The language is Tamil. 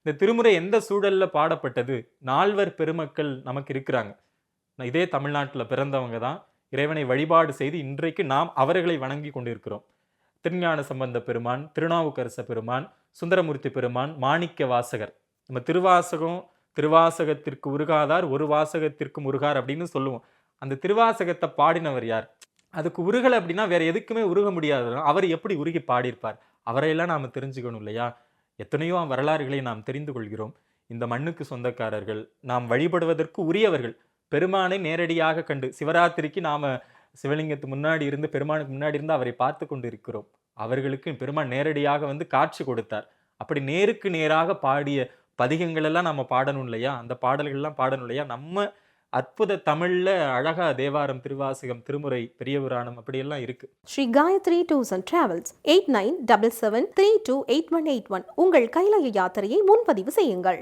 இந்த திருமுறை எந்த சூழல்ல பாடப்பட்டது? நால்வர் பெருமக்கள் நமக்கு இருக்கிறாங்க. இதே தமிழ்நாட்டுல பிறந்தவங்க தான். இறைவனை வழிபாடு செய்து இன்றைக்கு நாம் அவர்களை வணங்கி கொண்டிருக்கிறோம். திருஞான சம்பந்த பெருமான், திருநாவுக்கரச பெருமான், சுந்தரமூர்த்தி பெருமான், மாணிக்க வாசகர். நம்ம திருவாசகம், திருவாசகத்திற்கு உருகாதார் ஒரு வாசகத்திற்கும் உருகார் அப்படின்னு சொல்லுவோம். அந்த திருவாசகத்தை பாடினவர் யார்? அதுக்கு உருகலை அப்படின்னா வேற எதுக்குமே உருக முடியாது. அவர் எப்படி உருகி பாடியிருப்பார்? அவரையெல்லாம் நாம தெரிஞ்சுக்கணும் இல்லையா? எத்தனையோ வரலாறுகளை நாம் தெரிந்து கொள்கிறோம். இந்த மண்ணுக்கு சொந்தக்காரர்கள், நாம் வழிபடுவதற்கு உரியவர்கள். பெருமானை நேரடியாக கண்டு சிவராத்திரிக்கு நாம சிவலிங்கத்து முன்னாடி இருந்து பெருமானுக்கு முன்னாடி இருந்து அவரை பார்த்து கொண்டு இருக்கிறோம். அவர்களுக்கு பெருமான் நேரடியாக வந்து காட்சி கொடுத்தார். அப்படி நேருக்கு நேராக பாடிய பதிகங்கள் எல்லாம் நம்ம பாடணும் இல்லையா? அந்த பாடல்கள் எல்லாம் பாடணும் இல்லையா? நம்ம அற்புத தமிழ்ல அழகா தேவாரம், திருவாசகம், திருமுறை, பெரிய புராணம் அப்படியெல்லாம் இருக்கு. Sri Gayathri tours and travels 8977732881 உங்கள் கைலாய யாத்திரையை முன்பதிவு செய்யுங்கள்.